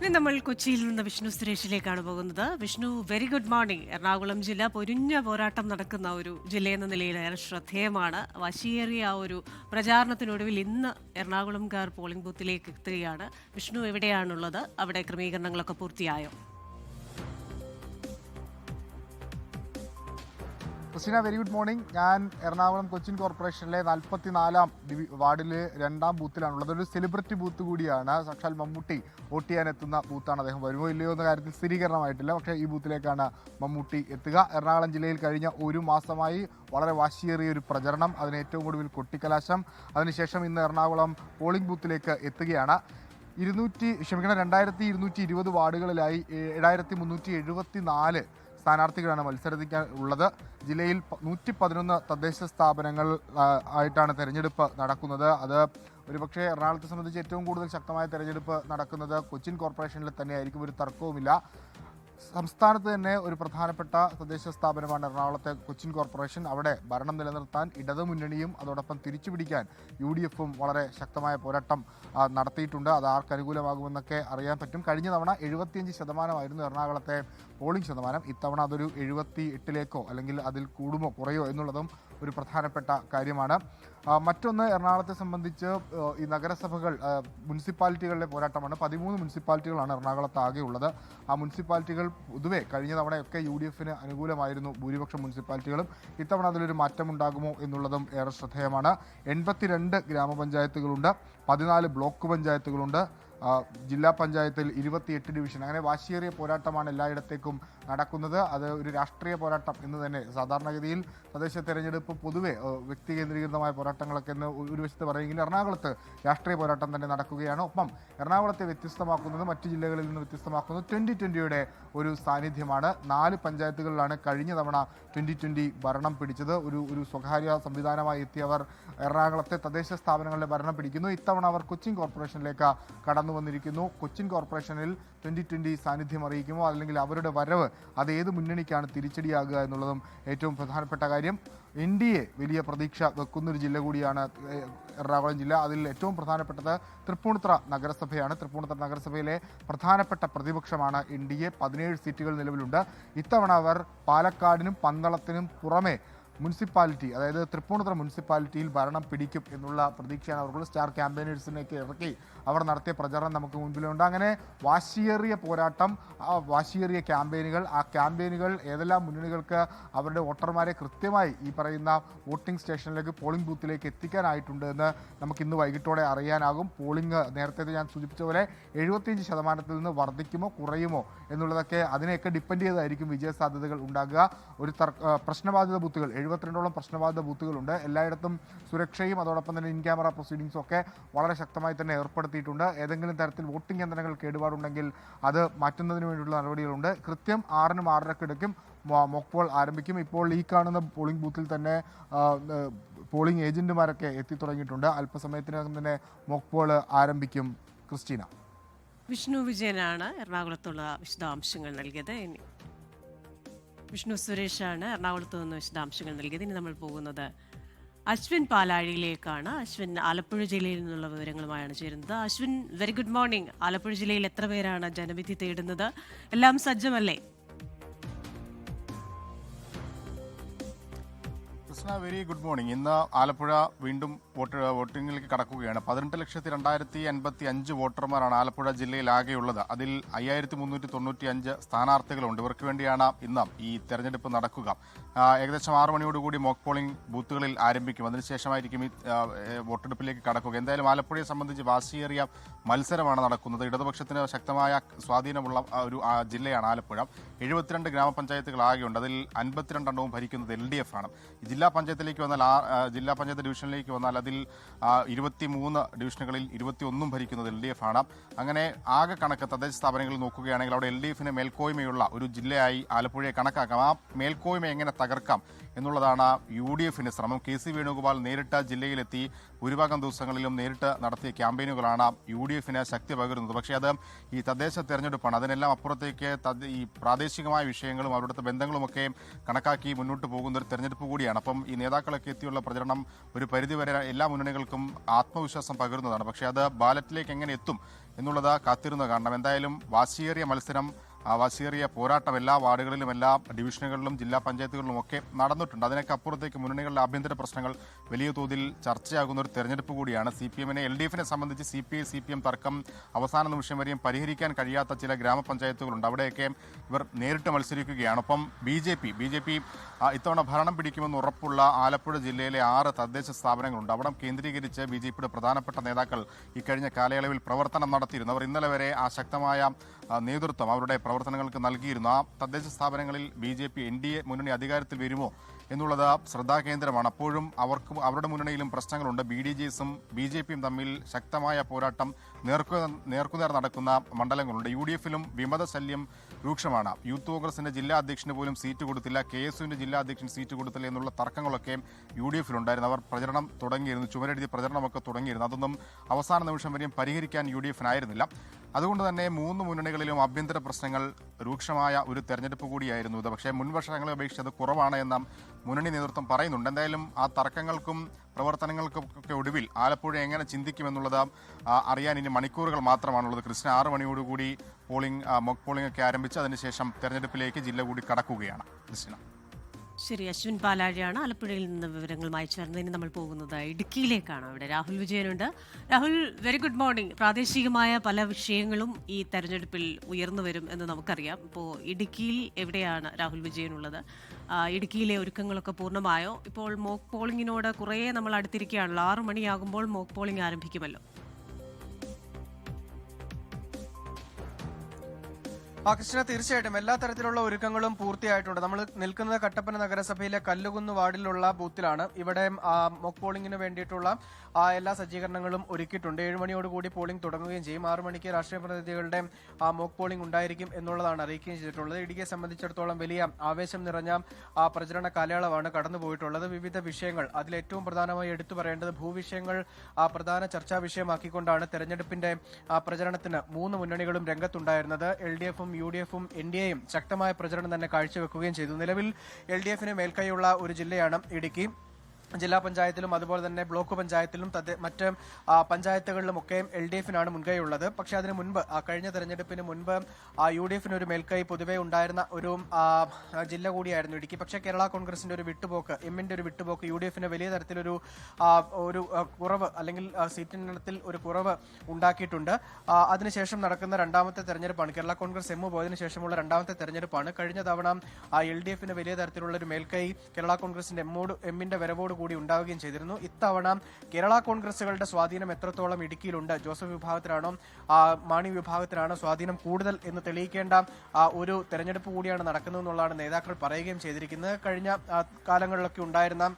ഇനി നമ്മൾ കൊച്ചിയിൽ നിന്ന് വിഷ്ണു സുരേഷിലേക്കാണ് പോകുന്നത്. Vishnu, very good morning. Ernakulam ജില്ല പൊരിഞ്ഞ പോരാട്ടം നടക്കുന്ന ഒരു ജില്ലയെന്ന നിലയിൽ ഏറെ ശ്രദ്ധേയമാണ്. വശിയേറിയ ആ ഒരു പ്രചാരണത്തിനൊടുവിൽ ഇന്ന് എറണാകുളംകാർ പോളിംഗ് ബൂത്തിലേക്ക് എത്തുകയാണ്. വിഷ്ണു എവിടെയാണുള്ളത്? അവിടെ ക്രമീകരണങ്ങളൊക്കെ പൂർത്തിയായോ? Christina, very good morning. ഞാൻ എറണാകുളം കൊച്ചിൻ കോർപ്പറേഷനിലെ 44-ാം വാർഡിലെ 2-ാം ബൂത്തിലാണുള്ളത്. ഒരു സെലിബ്രിറ്റി ബൂത്ത് കൂടിയാണ്. സാക്ഷാൽ മമ്മൂട്ടി വോട്ട് ചെയ്യാൻ എത്തുന്ന ബൂത്താണ്. അദ്ദേഹം വരുമോ ഇല്ലയോ എന്ന കാര്യത്തിൽ സ്ഥിരീകരണമായിട്ടില്ല. പക്ഷേ ഈ ബൂത്തിലേക്കാണ് മമ്മൂട്ടി എത്തുക. എറണാകുളം ജില്ലയിൽ കഴിഞ്ഞ ഒരു മാസമായി വളരെ വാശിയേറിയ ഒരു പ്രചരണം, അതിന് ഏറ്റവും ഒടുവിൽ കൊട്ടിക്കലാശം. അതിനുശേഷം ഇന്ന് എറണാകുളം പോളിംഗ് ബൂത്തിലേക്ക് എത്തുകയാണ്. 2220 വാർഡുകളിലായി 7374 സ്ഥാനാർത്ഥികളാണ് മത്സരത്തിക്കാൻ ഉള്ളത്. ജില്ലയിൽ 111 തദ്ദേശ സ്ഥാപനങ്ങൾ ആയിട്ടാണ് തെരഞ്ഞെടുപ്പ് നടക്കുന്നത്. അത് ഒരുപക്ഷെ എറണാകുളത്തെ സംബന്ധിച്ച് ഏറ്റവും കൂടുതൽ ശക്തമായ തെരഞ്ഞെടുപ്പ് നടക്കുന്നത് കൊച്ചിൻ കോർപ്പറേഷനിൽ തന്നെയായിരിക്കും, ഒരു തർക്കവുമില്ല. സംസ്ഥാനത്ത് തന്നെ ഒരു പ്രധാനപ്പെട്ട തദ്ദേശ സ്ഥാപനമാണ് എറണാകുളത്തെ കൊച്ചിൻ കോർപ്പറേഷൻ. അവിടെ ഭരണം നിലനിർത്താൻ ഇടതുമുന്നണിയും അതോടൊപ്പം തിരിച്ചുപിടിക്കാൻ UDFും വളരെ ശക്തമായ പോരാട്ടം നടത്തിയിട്ടുണ്ട്. അത് ആർക്ക് അനുകൂലമാകുമെന്നൊക്കെ അറിയാൻ പറ്റും. കഴിഞ്ഞ തവണ 75% എറണാകുളത്തെ പോളിംഗ് ശതമാനം. ഇത്തവണ അതൊരു 78-ലേക്കോ അല്ലെങ്കിൽ അതിൽ കൂടുമോ കുറയോ എന്നുള്ളതും ഒരു പ്രധാനപ്പെട്ട കാര്യമാണ്. മറ്റൊന്ന്, എറണാകുളത്തെ സംബന്ധിച്ച് ഈ നഗരസഭകൾ, മുനിസിപ്പാലിറ്റികളുടെ പോരാട്ടമാണ്. 13 മുനിസിപ്പാലിറ്റികളാണ് എറണാകുളത്ത് ആകെ ഉള്ളത്. ആ മുനിസിപ്പാലിറ്റികൾ പൊതുവെ കഴിഞ്ഞ തവണയൊക്കെ UDFിന് അനുകൂലമായിരുന്നു ഭൂരിപക്ഷം മുനിസിപ്പാലിറ്റികളും. ഇത്തവണ അതിലൊരു മാറ്റമുണ്ടാകുമോ എന്നുള്ളതും ഏറെ ശ്രദ്ധേയമാണ്. 82 ഗ്രാമപഞ്ചായത്തുകളുണ്ട്, 14 ബ്ലോക്ക് പഞ്ചായത്തുകളുണ്ട്, ജില്ലാ പഞ്ചായത്തിൽ 28 ഡിവിഷൻ. അങ്ങനെ വാശിയേറിയ പോരാട്ടമാണ് എല്ലായിടത്തേക്കും നടക്കുന്നത്. അത് ഒരു രാഷ്ട്രീയ പോരാട്ടം എന്ന് തന്നെ. സാധാരണഗതിയിൽ തദ്ദേശ തെരഞ്ഞെടുപ്പ് പൊതുവെ വ്യക്തി കേന്ദ്രീകൃതമായ പോരാട്ടങ്ങളൊക്കെ എന്ന് ഒരു വശത്ത് പറയുമെങ്കിൽ എറണാകുളത്ത് രാഷ്ട്രീയ പോരാട്ടം തന്നെ നടക്കുകയാണ്. ഒപ്പം എറണാകുളത്തെ വ്യത്യസ്തമാക്കുന്നത്, മറ്റു ജില്ലകളിൽ നിന്ന് വ്യത്യസ്തമാക്കുന്നത് 2020യുടെ ഒരു സാന്നിധ്യമാണ്. 4 പഞ്ചായത്തുകളിലാണ് കഴിഞ്ഞ തവണ 2020 ഭരണം പിടിച്ചത്. ഒരു സ്വകാര്യ സംവിധാനമായി എത്തിയവർ എറണാകുളത്തെ തദ്ദേശ സ്ഥാപനങ്ങളുടെ ഭരണം പിടിക്കുന്നു. ഇത്തവണ അവർ കൊച്ചിൻ കോർപ്പറേഷനിലേക്ക് കടന്നു വന്നിരിക്കുന്നു. കൊച്ചിൻ കോർപ്പറേഷനിൽ 2020 സാന്നിധ്യം അറിയിക്കുമോ, അല്ലെങ്കിൽ അവരുടെ വരവ് അത് ഏത് മുന്നണിക്കാണ് തിരിച്ചടിയാകുക എന്നുള്ളതും ഏറ്റവും പ്രധാനപ്പെട്ട കാര്യം. NDA വലിയ പ്രതീക്ഷ വെക്കുന്നൊരു ജില്ല കൂടിയാണ് എറണാകുളം ജില്ല. അതിൽ ഏറ്റവും പ്രധാനപ്പെട്ടത് തൃപ്പൂണിത്തുറ നഗരസഭയാണ്. തൃപ്പൂണിത്തുറ നഗരസഭയിലെ പ്രധാനപ്പെട്ട പ്രതിപക്ഷമാണ് NDA. 17 സീറ്റുകൾ നിലവിലുണ്ട്. ഇത്തവണ അവർ പാലക്കാടിനും പന്തളത്തിനും പുറമെ മുനിസിപ്പാലിറ്റി, അതായത് തൃപ്പൂണിത്തുറ മുനിസിപ്പാലിറ്റിയിൽ ഭരണം പിടിക്കും എന്നുള്ള പ്രതീക്ഷയാണ് അവർക്കുള്ള. സ്റ്റാർ ക്യാമ്പയിനേഴ്സിനെയൊക്കെ ഇറക്കി അവർ നടത്തിയ പ്രചരണം നമുക്ക് മുൻപിലുണ്ട്. അങ്ങനെ വാശിയേറിയ പോരാട്ടം, വാശിയേറിയ ക്യാമ്പയിനുകൾ. ആ ക്യാമ്പയിനുകൾ ഏതെല്ലാം മുന്നണികൾക്ക് അവരുടെ വോട്ടർമാരെ കൃത്യമായി ഈ പറയുന്ന വോട്ടിംഗ് സ്റ്റേഷനിലേക്ക്, പോളിംഗ് ബൂത്തിലേക്ക് എത്തിക്കാനായിട്ടുണ്ട് എന്ന് നമുക്ക് ഇന്ന് വൈകിട്ടോടെ അറിയാനാകും. പോളിംഗ് നേരത്തെ ഞാൻ സൂചിപ്പിച്ച പോലെ 75% നിന്ന് വർദ്ധിക്കുമോ കുറയുമോ എന്നുള്ളതൊക്കെ അതിനെയൊക്കെ ഡിപ്പെൻഡ് ചെയ്തായിരിക്കും വിജയസാധ്യതകൾ ഉണ്ടാകുക. ഒരു പ്രശ്നബാധിത ബൂത്തുകൾ, 72ഓളം പ്രശ്നബാധിത ബൂത്തുകളുണ്ട്. എല്ലായിടത്തും സുരക്ഷയും അതോടൊപ്പം തന്നെ ഇൻ ക്യാമറ പ്രൊസീഡിങ്സും ഒക്കെ വളരെ ശക്തമായി തന്നെ ഏർപ്പെടുത്തിയിട്ടുണ്ട്. ഏതെങ്കിലും തരത്തിൽ വോട്ടിംഗ് യന്ത്രങ്ങൾ കേടുപാടുണ്ടെങ്കിൽ അത് മാറ്റുന്നതിന് വേണ്ടിയുള്ള നടപടികളുണ്ട്. കൃത്യം 6-നും 6:30-ക്കും മോക്ക് പോൾ ആരംഭിക്കും. ഇപ്പോൾ ഈ കാണുന്ന പോളിംഗ് ബൂത്തിൽ തന്നെ പോളിംഗ് ഏജന്റുമാരൊക്കെ എത്തിത്തുടങ്ങിയിട്ടുണ്ട്. അല്പസമയത്തിനകം തന്നെ മോക്ക് പോൾ ആരംഭിക്കും. ക്രിസ്റ്റീന. വിഷ്ണു വിജയനാണ് എറണാകുളത്തുള്ള വിശദാംശങ്ങൾ നൽകിയത്. വിഷ്ണു സുരേഷാണ് എറണാകുളത്ത് നിന്ന് വിശദാംശങ്ങൾ നൽകിയത്. ഇനി നമ്മൾ പോകുന്നത് അശ്വിൻ പാലാഴിയിലേക്കാണ്. അശ്വിൻ ആലപ്പുഴ ജില്ലയിൽ നിന്നുള്ള വിവരങ്ങളുമായാണ് ചേരുന്നത്. Ashwin, very good morning. Alappuzha ജില്ലയിൽ എത്ര പേരാണ് ജനവിധി തേടുന്നത്? എല്ലാം സജ്ജമല്ലേ? Very good morning. ഇന്ന് ആലപ്പുഴ വീണ്ടും വോട്ടിങ്ങിലേക്ക് കടക്കുകയാണ്. 18,02,055 വോട്ടർമാരാണ് ആലപ്പുഴ ജില്ലയിൽ ആകെയുള്ളത്. അതിൽ 5,395 സ്ഥാനാർത്ഥികളുണ്ട്. ഇവർക്ക് വേണ്ടിയാണ് ഇന്ന് ഈ തെരഞ്ഞെടുപ്പ് നടക്കുക. ഏകദേശം 6 മണിയോടുകൂടി മോക്ക് പോളിംഗ് ബൂത്തുകളിൽ ആരംഭിക്കും. അതിനുശേഷമായിരിക്കും ഈ വോട്ടെടുപ്പിലേക്ക് കടക്കുക. എന്തായാലും ആലപ്പുഴയെ സംബന്ധിച്ച് വാശിയേറിയ മത്സരമാണ് നടക്കുന്നത്. ഇടതുപക്ഷത്തിന് ശക്തമായ സ്വാധീനമുള്ള ഒരു ജില്ലയാണ് ആലപ്പുഴ. 72 ഗ്രാമപഞ്ചായത്തുകൾ ആകെയുണ്ട്. അതിൽ 52 എണ്ണവും ഭരിക്കുന്നത് LDF ആണ്. ജില്ലാ പഞ്ചായത്തിലേക്ക് വന്നാൽ, ജില്ലാ പഞ്ചായത്ത് ഡിവിഷനിലേക്ക് വന്നാൽ അതിൽ 23 ഡിവിഷനുകളിൽ 21 ഭരിക്കുന്നത് LDF ആണ്. അങ്ങനെ ആകെ കണക്ക് തദ്ദേശ സ്ഥാപനങ്ങളിൽ നോക്കുകയാണെങ്കിൽ അവിടെ LDFന് മേൽക്കോയ്മയുള്ള ഒരു ജില്ലയായി ആലപ്പുഴയെ കണക്കാക്കാം. ആ മേൽക്കോയ്മ എങ്ങനെ തകർക്കാം എന്നുള്ളതാണ് UDFിന്റെ ശ്രമം. KC വേണുഗോപാൽ നേരിട്ട് ജില്ലയിലെത്തി ഭൂരിഭാഗം ദിവസങ്ങളിലും നേരിട്ട് നടത്തിയ ക്യാമ്പയിനുകളാണ് UDFന് ശക്തി പകരുന്നത്. പക്ഷേ അത് ഈ തദ്ദേശ തെരഞ്ഞെടുപ്പാണ്. അതിനെല്ലാം അപ്പുറത്തേക്ക് ഈ പ്രാദേശികമായ വിഷയങ്ങളും അവിടുത്തെ ബന്ധങ്ങളുമൊക്കെ കണക്കാക്കി മുന്നോട്ട് പോകുന്ന ഒരു തെരഞ്ഞെടുപ്പ് കൂടിയാണ്. അപ്പം ഈ നേതാക്കളൊക്കെ എത്തിയുള്ള പ്രചരണം ഒരു പരിധിവരെ എല്ലാ മുന്നണികൾക്കും ആത്മവിശ്വാസം പകരുന്നതാണ്. പക്ഷേ അത് ബാലറ്റിലേക്ക് എങ്ങനെ എത്തും എന്നുള്ളത് കാത്തിരുന്ന് കാണണം. എന്തായാലും വാശിയേറിയ മത്സരം, വാശിയേറിയ പോരാട്ടം എല്ലാ വാർഡുകളിലും എല്ലാ ഡിവിഷനുകളിലും ജില്ലാ പഞ്ചായത്തുകളിലും ഒക്കെ നടന്നിട്ടുണ്ട്. അതിനൊക്കെ അപ്പുറത്തേക്ക് മുന്നണികളുടെ ആഭ്യന്തര പ്രശ്നങ്ങൾ വലിയ തോതിൽ ചർച്ചയാകുന്ന ഒരു തെരഞ്ഞെടുപ്പ് കൂടിയാണ്. CPM-നെ LDF-നെ സംബന്ധിച്ച് CPM തർക്കം അവസാന നിമിഷം വരെയും പരിഹരിക്കാൻ കഴിയാത്ത ചില ഗ്രാമപഞ്ചായത്തുകളുണ്ട്. അവിടെയൊക്കെ ഇവർ നേരിട്ട് മത്സരിക്കുകയാണ്. ഒപ്പം BJP ഇത്തവണ ഭരണം പിടിക്കുമെന്ന് ഉറപ്പുള്ള ആലപ്പുഴ ജില്ലയിലെ 6 തദ്ദേശ സ്ഥാപനങ്ങളുണ്ട്. അവിടെ കേന്ദ്രീകരിച്ച് BJPയുടെ പ്രധാനപ്പെട്ട നേതാക്കൾ ഇക്കഴിഞ്ഞ കാലയളവിൽ പ്രവർത്തനം നടത്തിയിരുന്നു. അവർ ഇന്നലെ വരെ ആ ശക്തമായ നേതൃത്വം അവരുടെ പ്രവർത്തനങ്ങൾക്ക് നൽകിയിരുന്നു. ആ തദ്ദേശ സ്ഥാപനങ്ങളിൽ BJP NDA മുന്നണി അധികാരത്തിൽ വരുമോ എന്നുള്ളത് ശ്രദ്ധാകേന്ദ്രമാണ്. അപ്പോഴും അവരുടെ മുന്നണിയിലും പ്രശ്നങ്ങളുണ്ട്. BDJs-ഉം BJP-യും തമ്മിൽ ശക്തമായ പോരാട്ടം നേർക്കുനേർ നടക്കുന്ന മണ്ഡലങ്ങളുണ്ട്. UDF-ലും വിമത ശല്യം രൂക്ഷമാണ്. യൂത്ത് കോൺഗ്രസിന്റെ ജില്ലാ അധ്യക്ഷന് പോലും സീറ്റ് കൊടുത്തില്ല, KSUവിന്റെ ജില്ലാ അധ്യക്ഷൻ സീറ്റ് കൊടുത്തില്ല എന്നുള്ള തർക്കങ്ങളൊക്കെ UDF-ലുണ്ടായിരുന്നു. അവർ പ്രചരണം തുടങ്ങിയിരുന്നു, ചുമരെഴുതി പ്രചരണമൊക്കെ തുടങ്ങിയിരുന്നു. അതൊന്നും അവസാന നിമിഷം വരെയും പരിഹരിക്കാൻ UDF-നായിരുന്നില്ല. അതുകൊണ്ട് തന്നെ 3 മുന്നണികളിലും ആഭ്യന്തര പ്രശ്നങ്ങൾ രൂക്ഷമായ ഒരു തെരഞ്ഞെടുപ്പ് കൂടിയായിരുന്നു ഇത്. പക്ഷേ മുൻ വർഷങ്ങളെ അപേക്ഷിച്ച് അത് കുറവാണ് എന്ന മുന്നണി നേതൃത്വം പറയുന്നുണ്ട്. എന്തായാലും ആ തർക്കങ്ങൾക്കും പ്രവർത്തനങ്ങൾക്കൊക്കെ ഒടുവിൽ ആലപ്പുഴ എങ്ങനെ ചിന്തിക്കുമെന്നുള്ളത് അറിയാൻ ഇനി മണിക്കൂറുകൾ മാത്രമാണുള്ളത്. കൃഷ്ണ 6 മണിയോടുകൂടി മോക്ക് പോളിംഗ് ഒക്കെ ആരംഭിച്ച് അതിനുശേഷം തെരഞ്ഞെടുപ്പിലേക്ക് ജില്ല കൂടി കടക്കുകയാണ്. കൃഷ്ണ. ശരി, അശ്വിൻ പാലാഴിയാണ് ആലപ്പുഴയിൽ നിന്ന് വിവരങ്ങളുമായി ചേർന്ന്. ഇനി നമ്മൾ പോകുന്നത് ഇടുക്കിയിലേക്കാണ്. അവിടെ രാഹുൽ വിജയനുണ്ട്. Rahul, very good morning. പ്രാദേശികമായ പല വിഷയങ്ങളും ഈ തെരഞ്ഞെടുപ്പിൽ ഉയർന്നു വരും എന്ന് നമുക്കറിയാം. ഇപ്പോൾ ഇടുക്കിയിൽ എവിടെയാണ് രാഹുൽ വിജയനുള്ളത്? ഇടുക്കിയിലെ ഒരുക്കങ്ങളൊക്കെ പൂർണ്ണമായോ? ഇപ്പോൾ മോക്ക് പോളിംഗിനോട് കുറേ നമ്മൾ അടുത്തിരിക്കുകയാണല്ലോ. 6 മണിയാകുമ്പോൾ മോക്ക് പോളിംഗ് ആരംഭിക്കുമല്ലോ. കൃഷ്ണ, തീർച്ചയായിട്ടും എല്ലാ തരത്തിലുള്ള ഒരുക്കങ്ങളും പൂർത്തിയായിട്ടുണ്ട്. നമ്മൾ നിൽക്കുന്നത് കട്ടപ്പന നഗരസഭയിലെ കല്ലുകുന്ന് വാർഡിലുള്ള ബൂത്തിലാണ്. ഇവിടെ മോക്ക് പോളിംഗിന് വേണ്ടിയിട്ടുള്ള എല്ലാ സജ്ജീകരണങ്ങളും ഒരുക്കിയിട്ടുണ്ട്. 7 മണിയോടുകൂടി പോളിംഗ് തുടങ്ങുകയും ചെയ്യും. 6 മണിക്ക് രാഷ്ട്രീയ പ്രതിനിധികളുടെ മോക്ക് പോളിംഗ് ഉണ്ടായിരിക്കും എന്നുള്ളതാണ് അറിയിക്കുകയും ചെയ്തിട്ടുള്ളത്. ഇടുക്കിയെ സംബന്ധിച്ചിടത്തോളം വലിയ ആവേശം നിറഞ്ഞ പ്രചരണ കാലയളവാണ് കടന്നുപോയിട്ടുള്ളത്. വിവിധ വിഷയങ്ങൾ, അതിലേറ്റവും പ്രധാനമായി എടുത്തു പറയേണ്ടത് ഭൂവിഷയങ്ങൾ പ്രധാന ചർച്ചാ വിഷയമാക്കിക്കൊണ്ടാണ് തെരഞ്ഞെടുപ്പിന്റെ പ്രചരണത്തിന് 3 മുന്നണികളും രംഗത്തുണ്ടായിരുന്നത്. LDF-ഉം UDF-ഉം NDA-യും ശക്തമായ പ്രചരണം തന്നെ കാഴ്ചവെക്കുകയും ചെയ്തു. നിലവിൽ LDF-ന് മേൽക്കൈയുള്ള ഒരു ജില്ലയാണ് ഇടുക്കി. ജില്ലാ പഞ്ചായത്തിലും അതുപോലെ തന്നെ ബ്ലോക്ക് പഞ്ചായത്തിലും മറ്റ് പഞ്ചായത്തുകളിലുമൊക്കെ LDF-നാണ് മുൻകൈയുള്ളത്. പക്ഷേ അതിന് മുൻപ് കഴിഞ്ഞ തെരഞ്ഞെടുപ്പിന് മുൻപ് UDF-ന് ഒരു മേൽക്കൈ പൊതുവെ ഉണ്ടായിരുന്ന ഒരു ജില്ല കൂടിയായിരുന്നു ഇടുക്കി. പക്ഷേ കേരള കോൺഗ്രസിന്റെ ഒരു വിട്ടുപോക്ക്, M-ന്റെ ഒരു വിട്ടുപോക്ക് UDF-ന് വലിയ തരത്തിലൊരു കുറവ് അല്ലെങ്കിൽ സീറ്റിനത്തിൽ ഒരു കുറവ് ഉണ്ടാക്കിയിട്ടുണ്ട്. അതിനുശേഷം നടക്കുന്ന രണ്ടാമത്തെ തെരഞ്ഞെടുപ്പാണ്. കേരള കോൺഗ്രസ് M പോയതിനു ശേഷമുള്ള രണ്ടാമത്തെ തെരഞ്ഞെടുപ്പാണ്. കഴിഞ്ഞ തവണ LDF-ന് വലിയ തരത്തിലുള്ള ഒരു മേൽക്കൈ കേരള കോൺഗ്രസിന്റെ M-ന്റെ വരവോട് കൂടി ഉണ്ടാവുകയും ചെയ്തിരുന്നു. ഇത്തവണ കേരള കോൺഗ്രസുകളുടെ സ്വാധീനം എത്രത്തോളം ഇടുക്കിയിലുണ്ട്, ജോസഫ് വിഭാഗത്തിലാണോ മാണി വിഭാഗത്തിലാണോ സ്വാധീനം കൂടുതൽ എന്ന് തെളിയിക്കേണ്ട ഒരു തെരഞ്ഞെടുപ്പ് കൂടിയാണ് നടക്കുന്നതെന്നുള്ളതാണ് നേതാക്കൾ പറയുകയും ചെയ്തിരിക്കുന്നത്. കഴിഞ്ഞ കാലങ്ങളിലൊക്കെ ഉണ്ടായിരുന്ന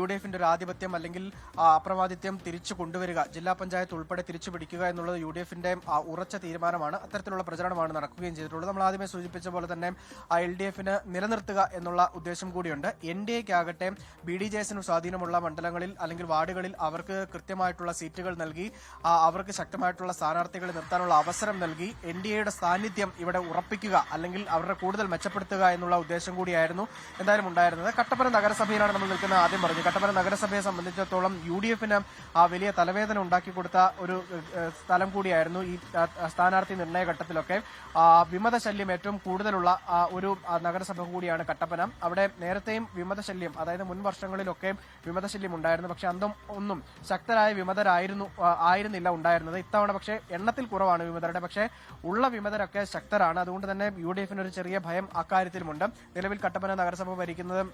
UDF-ന്റെ ഒരു ആധിപത്യം അല്ലെങ്കിൽ അപ്രമാദിത്യം തിരിച്ചു കൊണ്ടുവരിക, ജില്ലാ പഞ്ചായത്ത് ഉൾപ്പെടെ തിരിച്ചു പിടിക്കുക എന്നുള്ളത് UDF-ന്റെ ഉറച്ച തീരുമാനമാണ്. അത്തരത്തിലുള്ള പ്രചരണമാണ് നടക്കുകയും ചെയ്തിട്ടുള്ളത്. നമ്മൾ ആദ്യമേ സൂചിപ്പിച്ച പോലെ തന്നെ LDF-ന് നിലനിർത്തുക എന്നുള്ള ഉദ്ദേശം കൂടിയുണ്ട്. NDA-ക്കാകട്ടെ BDJs-ന് സ്വാധീനമുള്ള മണ്ഡലങ്ങളിൽ അല്ലെങ്കിൽ വാർഡുകളിൽ അവർക്ക് കൃത്യമായിട്ടുള്ള സീറ്റുകൾ നൽകി അവർക്ക് ശക്തമായിട്ടുള്ള സ്ഥാനാർത്ഥികളെ നിർത്താനുള്ള അവസരം നൽകി NDA-യുടെ സാന്നിധ്യം ഇവിടെ ഉറപ്പിക്കുക അല്ലെങ്കിൽ അവരുടെ കൂടുതൽ മെച്ചപ്പെടുത്തുക എന്നുള്ള ഉദ്ദേശം കൂടിയായിരുന്നു എന്തായാലും ഉണ്ടായിരുന്നത്. കട്ടപ്പന നഗരസഭയിലാണ് നമ്മൾ ആദ്യം പറഞ്ഞു. കട്ടപ്പന നഗരസഭയെ സംബന്ധിച്ചിടത്തോളം UDF-ന് വലിയ തലവേദന ഉണ്ടാക്കി കൊടുത്ത ഒരു സ്ഥലം കൂടിയായിരുന്നു ഈ സ്ഥാനാർത്ഥി നിർണയ ഘട്ടത്തിലൊക്കെ. വിമത ശല്യം ഏറ്റവും കൂടുതലുള്ള ഒരു നഗരസഭ കൂടിയാണ് കട്ടപ്പന. അവിടെ നേരത്തെയും വിമതശല്യം, അതായത് മുൻ വർഷങ്ങളിലൊക്കെ വിമതശല്യം ഉണ്ടായിരുന്നു. പക്ഷെ ഒന്നും ശക്തരായ ആയിരുന്നില്ല ഉണ്ടായിരുന്നത്. ഇത്തവണ പക്ഷേ എണ്ണത്തിൽ കുറവാണ് വിമതരുടെ. പക്ഷേ ഉള്ള വിമതരൊക്കെ ശക്തരാണ്. അതുകൊണ്ട് തന്നെ UDF-ന് ഒരു ചെറിയ ഭയം അക്കാര്യത്തിലുമുണ്ട്. നിലവിൽ കട്ടപ്പന നഗരസഭ ഭരിക്കുന്നത്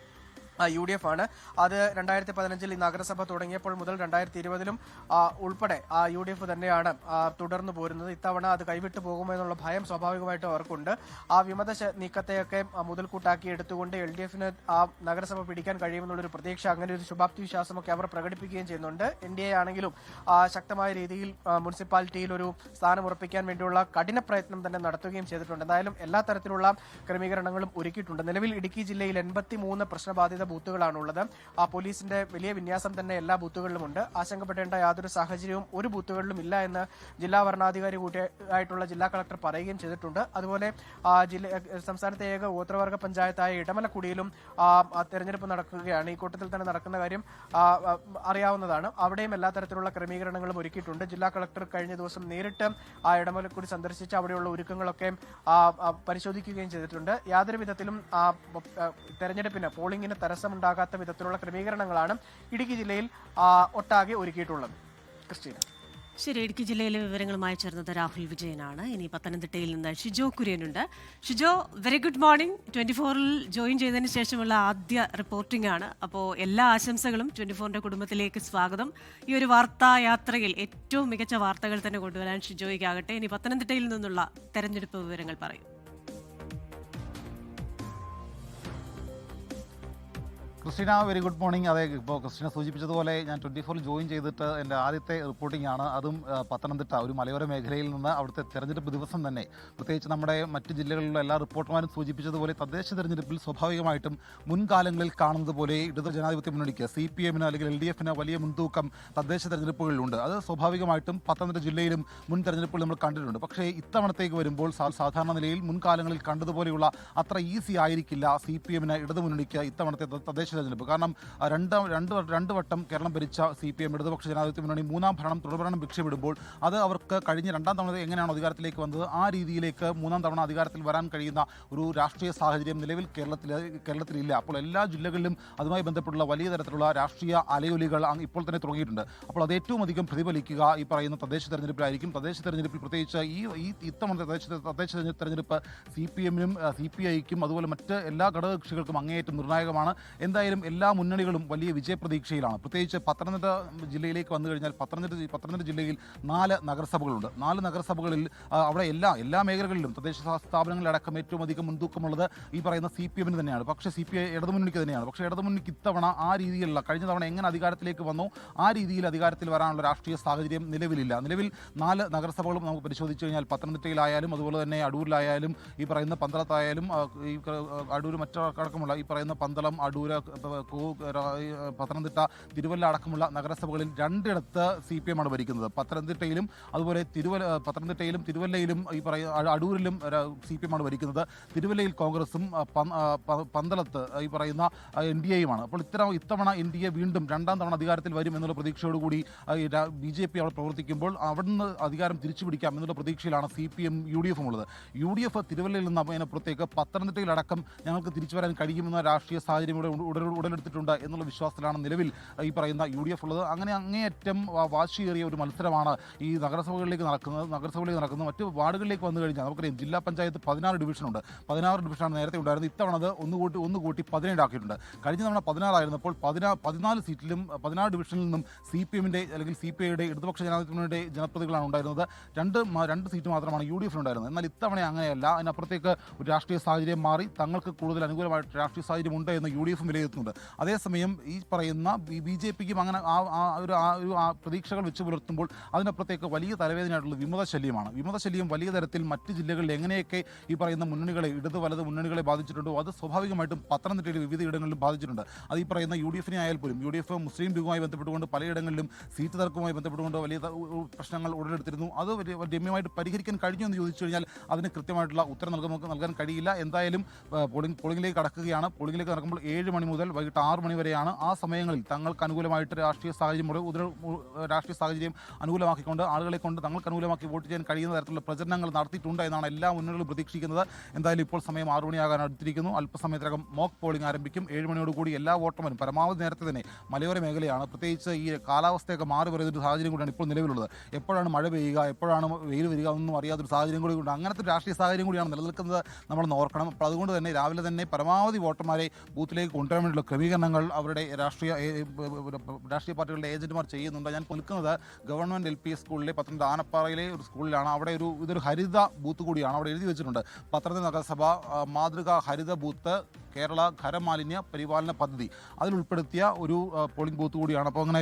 UDF-ആണ്. അത് 2015 ഈ നഗരസഭ തുടങ്ങിയപ്പോൾ മുതൽ 2020-ലും ഉൾപ്പെടെ UDF തന്നെയാണ് തുടർന്നു പോരുന്നത്. ഇത്തവണ അത് കൈവിട്ടു പോകുമോ എന്നുള്ള ഭയം സ്വാഭാവികമായിട്ടും അവർക്കുണ്ട്. വിമത നീക്കത്തെയൊക്കെ മുതൽക്കൂട്ടാക്കി എടുത്തുകൊണ്ട് LDF-ന് നഗരസഭ പിടിക്കാൻ കഴിയുമെന്നുള്ളൊരു പ്രതീക്ഷ, അങ്ങനെ ഒരു ശുഭാപ്തി വിശ്വാസമൊക്കെ അവർ പ്രകടിപ്പിക്കുകയും ചെയ്യുന്നുണ്ട്. NDA ആണെങ്കിലും ശക്തമായ രീതിയിൽ മുനിസിപ്പാലിറ്റിയിൽ ഒരു സ്ഥാനം ഉറപ്പിക്കാൻ വേണ്ടിയുള്ള കഠിന പ്രയത്നം തന്നെ നടത്തുകയും ചെയ്തിട്ടുണ്ട്. എന്തായാലും എല്ലാ തരത്തിലുള്ള ക്രമീകരണങ്ങളും ഒരുക്കിയിട്ടുണ്ട്. നിലവിൽ ഇടുക്കി ജില്ലയിൽ 83 പ്രശ്നബാധിത ബൂത്തുകളാണുള്ളത്. ആ പോലീസിന്റെ വലിയ വിന്യാസം തന്നെ എല്ലാ ബൂത്തുകളിലുമുണ്ട്. ആശങ്കപ്പെടേണ്ട യാതൊരു സാഹചര്യവും ഒരു ബൂത്തുകളിലും ഇല്ല എന്ന് ജില്ലാ വരണാധികാരി കൂട്ടിയായിട്ടുള്ള ജില്ലാ കളക്ടർ പറയുകയും ചെയ്തിട്ടുണ്ട്. അതുപോലെ സംസ്ഥാനത്തെ ഏക ഗോത്രവർഗ പഞ്ചായത്തായ ഇടമലക്കുടിയിലും തെരഞ്ഞെടുപ്പ് നടക്കുകയാണ്. ഈ കൂട്ടത്തിൽ തന്നെ നടക്കുന്ന കാര്യം അറിയാവുന്നതാണ്. അവിടെയും എല്ലാ തരത്തിലുള്ള ക്രമീകരണങ്ങളും ഒരുക്കിയിട്ടുണ്ട്. ജില്ലാ കളക്ടർ കഴിഞ്ഞ ദിവസം നേരിട്ട് ആ ഇടമലക്കുടി സന്ദർശിച്ച് അവിടെയുള്ള ഒരുക്കങ്ങളൊക്കെ പരിശോധിക്കുകയും ചെയ്തിട്ടുണ്ട്. യാതൊരു വിധത്തിലും തെരഞ്ഞെടുപ്പിന് പോളിംഗിന് തടസ്സമുണ്ടാകാത്ത വിധത്തിലുള്ള ക്രമീകരണങ്ങളാണ് ഇടുക്കി ജില്ലയിൽ ഒട്ടാകെ ഒരുക്കിയിട്ടുള്ളത്. ക്രിസ്റ്റീന. ശരി, ഇടുക്കി ജില്ലയിലെ വിവരങ്ങളുമായി ചേർന്നത് രാഹുൽ വിജയനാണ്. ഇനി പത്തനംതിട്ടയിൽ നിന്ന് ഷിജോ കുര്യനുണ്ട്. Shijo, very good morning. 24-ൽ ജോയിൻ ചെയ്തതിന് ശേഷമുള്ള ആദ്യ റിപ്പോർട്ടിംഗ് ആണ്. അപ്പോൾ എല്ലാ ആശംസകളും 24-ന്റെ കുടുംബത്തിലേക്ക് സ്വാഗതം. ഈ ഒരു വാർത്താ യാത്രയിൽ ഏറ്റവും മികച്ച വാർത്തകൾ തന്നെ കൊണ്ടുവരാൻ ഷിജോയ്ക്കാകട്ടെ. ഇനി പത്തനംതിട്ടയിൽ നിന്നുള്ള തെരഞ്ഞെടുപ്പ് വിവരങ്ങൾ പറയും. Christina, very good morning. അതെ, ഇപ്പോൾ ക്രിസ്റ്റീന സൂചിപ്പിച്ചതുപോലെ ഞാൻ 24-ൽ ജോയിൻ ചെയ്തിട്ട് എൻ്റെ ആദ്യത്തെ റിപ്പോർട്ടിംഗ് ആണ്. അതും പത്തനംതിട്ട, ഒരു മലയോര മേഖലയിൽ നിന്ന്. അവിടുത്തെ തെരഞ്ഞെടുപ്പ് ദിവസം തന്നെ, പ്രത്യേകിച്ച് നമ്മുടെ മറ്റ് ജില്ലകളിലുള്ള എല്ലാ റിപ്പോർട്ടർമാരും സൂചിപ്പിച്ചതുപോലെ തദ്ദേശ തെരഞ്ഞെടുപ്പിൽ സ്വാഭാവികമായിട്ടും മുൻകാലങ്ങളിൽ കാണുന്നത് പോലെ ഇടതു ജനാധിപത്യ മുന്നണിക്ക്, CPM-ന് അല്ലെങ്കിൽ LDF-ന് വലിയ മുൻതൂക്കം തദ്ദേശ തെരഞ്ഞെടുപ്പുകളിലുണ്ട്. അത് സ്വാഭാവികമായിട്ടും പത്തനംതിട്ട ജില്ലയിലും മുൻ തെരഞ്ഞെടുപ്പുകൾ നമ്മൾ കണ്ടിട്ടുണ്ട്. പക്ഷേ ഇത്തവണത്തേക്ക് വരുമ്പോൾ സാധാരണ നിലയിൽ മുൻകാലങ്ങളിൽ കണ്ടതുപോലെയുള്ള അത്ര ഈസി ആയിരിക്കില്ല CPM-ന് ഇടതുമുന്നണിക്ക് ഇത്തവണത്തെ തദ്ദേശ തെരഞ്ഞെടുപ്പ്. കാരണം രണ്ട് വട്ടം കേരളം ഭരിച്ച CPM ഇടതുപക്ഷ ജനാധിപത്യ മുന്നണി മൂന്നാം ഭരണം തുടർഭരണം ഭിക്ഷപ്പെടുമ്പോൾ അത് അവർക്ക് കഴിഞ്ഞ രണ്ടാം തവണ എങ്ങനെയാണോ അധികാരത്തിലേക്ക് വന്നത് ആ രീതിയിലേക്ക് മൂന്നാം തവണ അധികാരത്തിൽ വരാൻ കഴിയുന്ന ഒരു രാഷ്ട്രീയ സാഹചര്യം നിലവിൽ കേരളത്തിലില്ല. അപ്പോൾ എല്ലാ ജില്ലകളിലും അതുമായി ബന്ധപ്പെട്ടുള്ള വലിയ തരത്തിലുള്ള രാഷ്ട്രീയ അലയൊലികൾ ഇപ്പോൾ തന്നെ തുടങ്ങിയിട്ടുണ്ട്. അപ്പോൾ അത് ഏറ്റവും അധികം പ്രതിഫലിക്കുക ഈ പറയുന്ന തദ്ദേശ തെരഞ്ഞെടുപ്പിലായിരിക്കും. തദ്ദേശ തെരഞ്ഞെടുപ്പിൽ പ്രത്യേകിച്ച് ഇത്തവണ തദ്ദേശ തെരഞ്ഞെടുപ്പ് CPM-നും CPI-ക്കും അതുപോലെ മറ്റ് എല്ലാ ഘടകകക്ഷികൾക്കും അങ്ങേയറ്റം നിർണായകമാണ്. എന്തായാലും എല്ലാ മുന്നണികളും വലിയ വിജയപ്രതീക്ഷയിലാണ്. പ്രത്യേകിച്ച് പത്തനംതിട്ട ജില്ലയിലേക്ക് വന്നു കഴിഞ്ഞാൽ പത്തനംതിട്ട ജില്ലയിൽ 4 നഗരസഭകളുണ്ട്. 4 നഗരസഭകളിൽ അവിടെ എല്ലാ മേഖലകളിലും തദ്ദേശ സ്ഥാപനങ്ങളിലടക്കം ഏറ്റവും അധികം മുൻതൂക്കമുള്ളത് ഈ പറയുന്ന CPM-ന് തന്നെയാണ്. പക്ഷേ CPI ഇടതുമുന്നണിക്ക് തന്നെയാണ്. പക്ഷേ ഇടതുമുന്നണിക്ക് ഇത്തവണ ആ രീതിയിലുള്ള, കഴിഞ്ഞ തവണ എങ്ങനെ അധികാരത്തിലേക്ക് വന്നോ ആ രീതിയിൽ അധികാരത്തിൽ വരാനുള്ള രാഷ്ട്രീയ സാഹചര്യം നിലവിലില്ല. നിലവിൽ 4 നഗരസഭകളും നമുക്ക് പരിശോധിച്ച് കഴിഞ്ഞാൽ പത്തനംതിട്ടയിലായാലും അതുപോലെ തന്നെ അടൂരിലായാലും ഈ പറയുന്ന പന്തളത്തായാലും ഈ അടൂർ മറ്റടക്കമുള്ള ഈ പറയുന്ന പന്തളം, അടൂര്, പത്തനംതിട്ട, തിരുവല്ല അടക്കമുള്ള നഗരസഭകളിൽ 2ഇടത്ത് CPM-ആണ് ഭരിക്കുന്നത്. പത്തനംതിട്ടയിലും അതുപോലെ പത്തനംതിട്ടയിലും തിരുവല്ലയിലും ഈ പറയുന്ന അടൂരിലും CPM-ആണ് ഭരിക്കുന്നത്. തിരുവല്ലയിൽ കോൺഗ്രസും പന്തളത്ത് ഈ പറയുന്ന NDA-യുമാണ്. അപ്പോൾ ഇത്തവണ NDA വീണ്ടും രണ്ടാം തവണ അധികാരത്തിൽ വരും എന്നുള്ള പ്രതീക്ഷയോടുകൂടി BJP അവിടെ പ്രവർത്തിക്കുമ്പോൾ അവിടുന്ന് അധികാരം തിരിച്ചു പിടിക്കാം എന്നുള്ള പ്രതീക്ഷയിലാണ് CPM UDF ഉള്ളത്. UDF തിരുവല്ലയിൽ നിന്ന് അതിനപ്പുറത്തേക്ക് പത്തനംതിട്ടയിലടക്കം ഞങ്ങൾക്ക് തിരിച്ചു വരാൻ കഴിയുമെന്ന രാഷ്ട്രീയ സാഹചര്യം ഇവിടെ ഉടലെടുത്തിട്ടുണ്ട് എന്നുള്ള വിശ്വാസത്തിലാണ് നിലവിൽ ഈ പറയുന്ന UDF ഉള്ളത്. അങ്ങനെ അങ്ങേയറ്റം വാശിയേറിയ ഒരു മത്സരമാണ് ഈ നഗരസഭകളിലേക്ക് നടക്കുന്നത്. മറ്റ് വാർഡുകളിലേക്ക് വന്നു കഴിഞ്ഞാൽ നമുക്കറിയാം, ജില്ലാ പഞ്ചായത്ത് 16 ഡിവിഷനുണ്ട്. 16 ഡിവിഷനാണ് നേരത്തെ ഉണ്ടായിരുന്നത്. ഇത്തവണ അത് ഒന്ന് കൂട്ടി 17 ആക്കിയിട്ടുണ്ട്. കഴിഞ്ഞ തവണ 16 ആയിരുന്നപ്പോൾ 14 സീറ്റിലും 16 ഡിവിഷനിൽ നിന്നും CPM-ന്റെ അല്ലെങ്കിൽ CPI-യുടെ ഇടതുപക്ഷ ജനാധിപത്യങ്ങളുടെ ജനപ്രതിനിധികളാണ് ഉണ്ടായിരുന്നത്. രണ്ട് സീറ്റ് മാത്രമാണ് UDF-നുണ്ടായിരുന്നത്. എന്നാൽ ഇത്തവണ അങ്ങനെയല്ല. അതിനപ്പുറത്തേക്ക് ഒരു രാഷ്ട്രീയ സാഹചര്യം മാറി തങ്ങൾക്ക് കൂടുതൽ അനുകൂലമായിട്ട് രാഷ്ട്രീയ സാഹചര്യം ഉണ്ട് എന്ന് UDF വിലയിരുത്തുന്നുണ്ട്. അതേസമയം ഈ പറയുന്ന BJP-ക്കും അങ്ങനെ ഒരു പ്രതീക്ഷകൾ വെച്ച് പുലർത്തുമ്പോൾ അതിനപ്പുറത്തേക്ക് വലിയ തലവേദനയായിട്ടുള്ള വിമതശല്യം വലിയ തരത്തിൽ മറ്റ് ജില്ലകളിൽ എങ്ങനെയൊക്കെ ഈ പറയുന്ന മുന്നണികളെ, ഇടത് വലത് മുന്നണികളെ ബാധിച്ചിട്ടുണ്ടോ അത് സ്വാഭാവികമായിട്ടും പത്തനംതിട്ടയിൽ വിവിധ ഇടങ്ങളിലും ബാധിച്ചിട്ടുണ്ട്. അത് ഈ പറയുന്ന UDF-നെ ആയാൽ പോലും UDF മുസ്ലിം ലീഗുമായി ബന്ധപ്പെട്ടുകൊണ്ട് പലയിടങ്ങളിലും സീറ്റ് തർക്കവുമായി ബന്ധപ്പെട്ടുകൊണ്ട് വലിയ പ്രശ്നങ്ങൾ ഉടലെടുത്തിരുന്നു. അത് രമ്യമായിട്ട് പരിഹരിക്കാൻ കഴിഞ്ഞു എന്ന് ചോദിച്ചു കഴിഞ്ഞാൽ അതിന് കൃത്യമായിട്ടുള്ള ഉത്തരം നൽകാൻ കഴിയില്ല. എന്തായാലും പോളിംഗിലേക്ക് കടക്കുകയാണ്. പോളിംഗിലേക്ക് നടക്കുമ്പോൾ 7 മണി മുതൽ വൈകിട്ട് 6 മണി വരെയാണ്. ആ സമയങ്ങളിൽ തങ്ങൾക്ക് അനുകൂലമായിട്ട് രാഷ്ട്രീയ സാഹചര്യം അനുകൂലമാക്കിക്കൊണ്ട് ആളുകളെ കൊണ്ട് തങ്ങൾക്ക് അനുകൂലമാക്കി വോട്ട് ചെയ്യാൻ കഴിയുന്ന തരത്തിലുള്ള പ്രചരണങ്ങൾ നടത്തിയിട്ടുണ്ട് എന്നാണ് എല്ലാ മുന്നണികളും പ്രതീക്ഷിക്കുന്നത്. എന്തായാലും ഇപ്പോൾ സമയം 6 മണിയാകാൻ അടുത്തിരിക്കുന്നു. അല്പസമയത്തിനകം മോക്ക് പോളിംഗ് ആരംഭിക്കും. 7 മണിയോടുകൂടി എല്ലാ വോട്ടർമാരും പരമാവധി നേരത്തെ തന്നെ, മലയോര മേഖലയാണ്, പ്രത്യേകിച്ച് ഈ കാലാവസ്ഥയൊക്കെ മാറി വരുന്നൊരു സാഹചര്യം കൂടിയാണ് ഇപ്പോൾ നിലവിലുള്ളത്. എപ്പോഴാണ് മഴ പെയ്യുക, എപ്പോഴാണ് വെയിൽ വരിക ഒന്നും അറിയാത്തൊരു സാഹചര്യം കൂടി ഉണ്ട്. അങ്ങനത്തെ രാഷ്ട്രീയ സാഹചര്യം കൂടിയാണ് നിലനിൽക്കുന്നത്, നമ്മൾ ഓർക്കണം. അപ്പോൾ അതുകൊണ്ട് തന്നെ രാവിലെ തന്നെ പരമാവധി വോട്ടർമാരെ ബൂത്തിലേക്ക് കൊണ്ടുവരാൻ വേണ്ടിയുള്ള ക്രമീകരണങ്ങൾ അവരുടെ രാഷ്ട്രീയ പാർട്ടികളുടെ ഏജന്റുമാർ ചെയ്യുന്നുണ്ട്. ഞാൻ നിൽക്കുന്നത് ഗവൺമെൻറ് LP സ്കൂളിലെ പത്തനംതിട്ട ആനപ്പാറയിലെ ഒരു സ്കൂളിലാണ്. അവിടെ ഇതൊരു ഹരിത ബൂത്ത് കൂടിയാണ്. അവിടെ എഴുതി വെച്ചിട്ടുണ്ട്, പത്തനംതിട്ട നഗരസഭ മാതൃക ഹരിത ബൂത്ത് കേരള ഖരമാലിന്യ പരിപാലന പദ്ധതി അതിൽ ഉൾപ്പെടുത്തിയ ഒരു പോളിംഗ് ബൂത്ത് കൂടിയാണ്. അപ്പോൾ അങ്ങനെ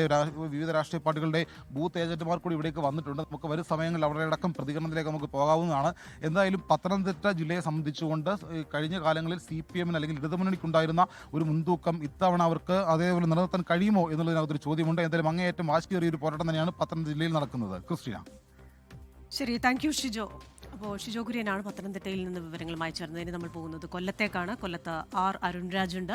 വിവിധ രാഷ്ട്രീയ പാർട്ടികളുടെ ബൂത്ത് ഏജന്റുമാർ കൂടി ഇവിടേക്ക് വന്നിട്ടുണ്ട്. നമുക്ക് വരും സമയങ്ങളിൽ അവരുടെ അടക്കം പ്രതികരണത്തിലേക്ക് നമുക്ക് പോകാവുന്നതാണ്. എന്തായാലും പത്തനംതിട്ട ജില്ലയെ സംബന്ധിച്ചുകൊണ്ട് കഴിഞ്ഞ കാലങ്ങളിൽ CPM അല്ലെങ്കിൽ ഇടതുമുന്നണിക്കുണ്ടായിരുന്ന ഒരു മുൻതൂക്കം ഇത്തവണ അവർക്ക് അതേപോലെ നിലനിർത്താൻ കഴിയുമോ എന്നുള്ളതിനകത്തൊരു ചോദ്യമുണ്ട്. എന്തായാലും അങ്ങേയറ്റം വാശിയേറിയ ഒരു പോരാട്ടം തന്നെയാണ് പത്തനംതിട്ട ജില്ലയിൽ നടക്കുന്നത്. ക്രിസ്റ്റീന. ശരി, താങ്ക് യു ഷിജോ. അപ്പോൾ ഷിജോ കുര്യനാണ് പത്തനംതിട്ടയിൽ നിന്ന് വിവരങ്ങളുമായി ചേർന്നതിന്. നമ്മൾ പോകുന്നത് കൊല്ലത്തേക്കാണ്. കൊല്ലത്ത് അരുൺ രാജുണ്ട്.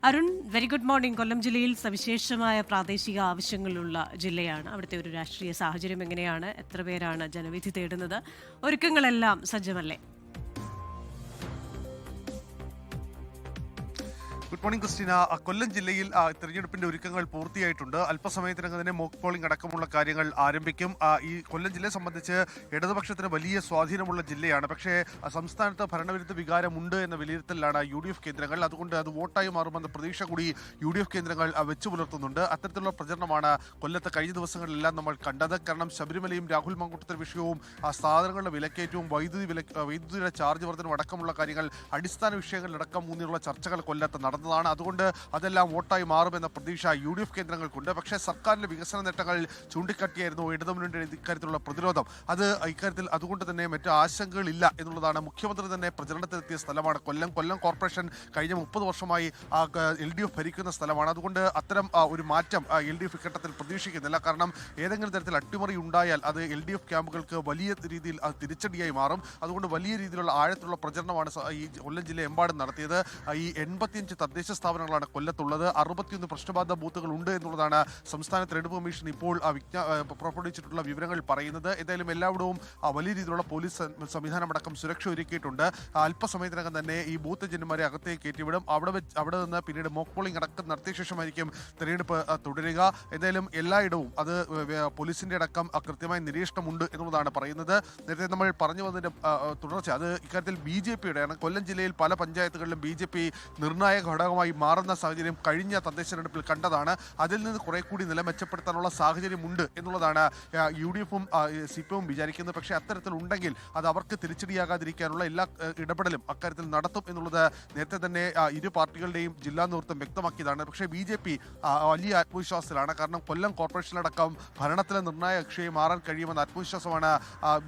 Arun, very good morning. Kollam ജില്ലയിൽ സവിശേഷമായ പ്രാദേശിക ആവശ്യങ്ങളുള്ള ജില്ലയാണ്. അവിടുത്തെ ഒരു രാഷ്ട്രീയ സാഹചര്യം എങ്ങനെയാണ്? എത്ര പേരാണ് ജനവിധി തേടുന്നത്? ഒരുക്കങ്ങളെല്ലാം സജ്ജമല്ലേ? Good morning Christina. കൊല്ലം ജില്ലയിൽ തെരഞ്ഞെടുപ്പിന്റെ ഒരുക്കങ്ങൾ പൂർത്തിയായിട്ടുണ്ട്. അല്പസമയത്തിനകം തന്നെ മോക്ക് പോളിംഗ് അടക്കമുള്ള കാര്യങ്ങൾ ആരംഭിക്കും. ഈ കൊല്ലം ജില്ലയെ സംബന്ധിച്ച് ഇടതുപക്ഷത്തിന് വലിയ സ്വാധീനമുള്ള ജില്ലയാണ്. പക്ഷേ സംസ്ഥാനത്ത് ഭരണവിരുദ്ധ വികാരമുണ്ട് എന്ന വിലയിരുത്തലാണ് UDF കേന്ദ്രങ്ങൾ. അതുകൊണ്ട് അത് വോട്ടായി മാറുമെന്ന പ്രതീക്ഷ കൂടി UDF കേന്ദ്രങ്ങൾ വെച്ചു പുലർത്തുന്നുണ്ട്. അത്തരത്തിലുള്ള പ്രചരണമാണ് കൊല്ലത്ത് കഴിഞ്ഞ ദിവസങ്ങളിലെല്ലാം നമ്മൾ കണ്ടത്. കാരണം ശബരിമലയും രാഹുൽ മങ്കൂട്ടത്തിൽ വിഷയവും സാധനങ്ങളുടെ വിലക്കയറ്റവും വൈദ്യുതിയുടെ ചാർജ് വർധനവും അടക്കമുള്ള കാര്യങ്ങൾ അടിസ്ഥാന വിഷയങ്ങളിലടക്കം ഊന്നിയുള്ള ചർച്ചകൾ കൊല്ലത്ത് നടന്നതാണ്. അതുകൊണ്ട് അതെല്ലാം വോട്ടായി മാറുമെന്ന പ്രതീക്ഷ UDF കേന്ദ്രങ്ങൾക്കുണ്ട്. പക്ഷേ സർക്കാരിന്റെ വികസന നേട്ടങ്ങൾ ചൂണ്ടിക്കാട്ടിയായിരുന്നു ഇടതുമുന്നണിയുടെ ഇക്കാര്യത്തിലുള്ള പ്രതിരോധം. ഇക്കാര്യത്തിൽ അതുകൊണ്ട് തന്നെ മറ്റു ആശങ്കകളില്ല എന്നുള്ളതാണ്. മുഖ്യമന്ത്രി തന്നെ പ്രചരണത്തിലെത്തിയ സ്ഥലമാണ് കൊല്ലം. കൊല്ലം കോർപ്പറേഷൻ കഴിഞ്ഞ 30 വർഷമായി LDF ഭരിക്കുന്ന സ്ഥലമാണ്. അതുകൊണ്ട് അത്തരം ഒരു മാറ്റം LDF ഇക്കട്ടത്തിൽ പ്രതീക്ഷിക്കുന്നില്ല. കാരണം ഏതെങ്കിലും തരത്തിൽ അട്ടിമറി ഉണ്ടായാൽ അത് LDF ക്യാമ്പുകൾക്ക് വലിയ രീതിയിൽ തിരിച്ചടിയായി മാറും. അതുകൊണ്ട് വലിയ രീതിയിലുള്ള ആഴത്തിലുള്ള പ്രചരണമാണ് ഈ കൊല്ലം ജില്ലയെമ്പാടും നടത്തിയത്. ഈ 85 തദ്ദേശ സ്ഥാപനങ്ങളാണ് കൊല്ലത്തുള്ളത്. 61 പ്രശ്നബാധിത ബൂത്തുകൾ ഉണ്ട് എന്നുള്ളതാണ് സംസ്ഥാന തെരഞ്ഞെടുപ്പ് കമ്മീഷൻ ഇപ്പോൾ പുറപ്പെടുവിച്ചിട്ടുള്ള വിവരങ്ങൾ പറയുന്നത്. ഏതായാലും എല്ലായിടവും വലിയ രീതിയിലുള്ള പോലീസ് സംവിധാനമടക്കം സുരക്ഷ ഒരുക്കിയിട്ടുണ്ട്. അല്പസമയത്തിനകം തന്നെ ഈ ബൂത്ത് ഏജന്റുമാരെ അകത്തേക്ക് കയറ്റിവിടും. അവിടെ നിന്ന് പിന്നീട് മോക്ക് പോളിംഗ് അടക്കം നടത്തിയ ശേഷമായിരിക്കും തെരഞ്ഞെടുപ്പ് തുടരുക. ഏതായാലും എല്ലായിടവും അത് പോലീസിന്റെ അടക്കം കൃത്യമായ നിരീക്ഷണമുണ്ട് എന്നുള്ളതാണ് പറയുന്നത്. നേരത്തെ നമ്മൾ പറഞ്ഞു വന്നതിന്റെ തുടർച്ച അത് ഇക്കാര്യത്തിൽ BJPയുടെയാണ്. കൊല്ലം ജില്ലയിൽ പല പഞ്ചായത്തുകളിലും BJP നിർണായക ഘടകമായി മാറുന്ന സാഹചര്യം കഴിഞ്ഞ തദ്ദേശ തെരഞ്ഞെടുപ്പിൽ കണ്ടതാണ്. അതിൽ നിന്ന് കുറെ കൂടി നില മെച്ചപ്പെടുത്താനുള്ള സാഹചര്യമുണ്ട് എന്നുള്ളതാണ് UDFും CPMും വിചാരിക്കുന്നത്. പക്ഷേ അത്തരത്തിലുണ്ടെങ്കിൽ അത് അവർക്ക് തിരിച്ചടിയാകാതിരിക്കാനുള്ള എല്ലാ ഇടപെടലും അക്കാര്യത്തിൽ നടത്തും എന്നുള്ളത് നേരത്തെ തന്നെ ഇരു പാർട്ടികളുടെയും ജില്ലാ നേതൃത്വം വ്യക്തമാക്കിയതാണ്. പക്ഷേ BJP വലിയ ആത്മവിശ്വാസത്തിലാണ്. കാരണം കൊല്ലം കോർപ്പറേഷനിലടക്കം ഭരണത്തിലെ നിർണായക കക്ഷിയായി മാറാൻ കഴിയുമെന്ന ആത്മവിശ്വാസമാണ്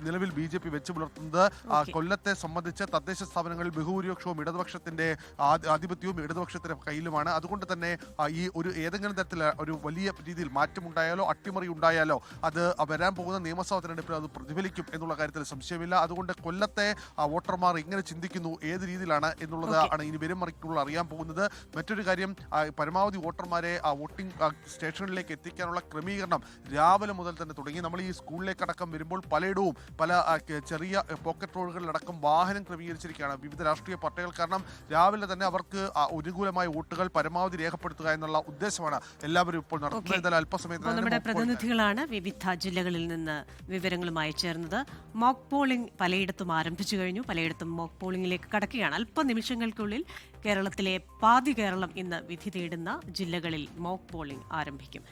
നിലവിൽ BJP വെച്ചു പുലർത്തുന്നത്. കൊല്ലത്തെ സംബന്ധിച്ച് തദ്ദേശ സ്ഥാപനങ്ങളിൽ ബഹുഭൂരിപക്ഷവും ഇടതുപക്ഷത്തിന്റെ ആധിപത്യവും ഇടതുപക്ഷത്തിന്റെ കയ്യിലുമാണ്. അതുകൊണ്ട് തന്നെ ഈ ഒരു ഏതെങ്കിലും തരത്തിൽ ഒരു വലിയ രീതിയിൽ മാറ്റമുണ്ടായാലോ അട്ടിമറി ഉണ്ടായാലോ അത് വരാൻ പോകുന്ന നിയമസഭാ തെരഞ്ഞെടുപ്പിൽ അത് പ്രതിഫലിക്കും എന്നുള്ള കാര്യത്തിൽ സംശയമില്ല. അതുകൊണ്ട് കൊല്ലത്തെ വോട്ടർമാർ എങ്ങനെ ചിന്തിക്കുന്നു, ഏത് രീതിയിലാണ് എന്നുള്ളത് ആണ് ഇനി വരും മണിക്കൂറിൽ അറിയാൻ പോകുന്നത്. മറ്റൊരു കാര്യം, പരമാവധി വോട്ടർമാരെ വോട്ടിംഗ് സ്റ്റേഷനിലേക്ക് എത്തിക്കാനുള്ള ക്രമീകരണം രാവിലെ മുതൽ തന്നെ തുടങ്ങി. നമ്മൾ ഈ സ്കൂളിലേക്കടക്കം വരുമ്പോൾ പലയിടവും പല ചെറിയ പോക്കറ്റ് റോഡുകളിലടക്കം വാഹനം ക്രമീകരിച്ചിരിക്കുകയാണ് വിവിധ രാഷ്ട്രീയ പാർട്ടികൾ. കാരണം രാവിലെ തന്നെ അവർക്ക് അനുകൂലമായ വോട്ടുകൾ പരമാവധി രേഖപ്പെടുത്തുക എന്നുള്ള ഉദ്ദേശമാണ് എല്ലാവരും ഇപ്പോൾ നടത്തുന്നത്. അല്പസമയത്ത് നമ്മുടെ പ്രതിനിധികളാണ് വിവിധ ജില്ലകളിൽ നിന്ന് വിവരങ്ങളുമായി ചേർന്നത്. മോക്ക് പോളിംഗ് പലയിടത്തും ആരംഭിച്ചു കഴിഞ്ഞു. പലയിടത്തും മോക്ക് പോളിംഗിലേക്ക് കടക്കുകയാണ്. അല്പനിമിഷങ്ങൾക്കുള്ളിൽ കേരളത്തിലെ പാതി കേരളം ഇന്ന് വിധി തേടുന്ന ജില്ലകളിൽ മോക്ക് പോളിംഗ് ആരംഭിക്കും.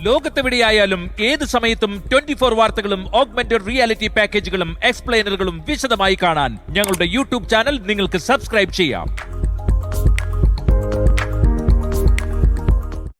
ലോകത്തെവിടെയായാലും ഏത് സമയത്തും 24 വാർത്തകളും ഓഗ്മെന്റഡ് റിയാലിറ്റി പാക്കേജുകളും എക്സ്പ്ലെയിനറുകളും വിശദമായി കാണാൻ ഞങ്ങളുടെ YouTube ചാനൽ നിങ്ങൾക്ക് സബ്സ്ക്രൈബ് ചെയ്യാം.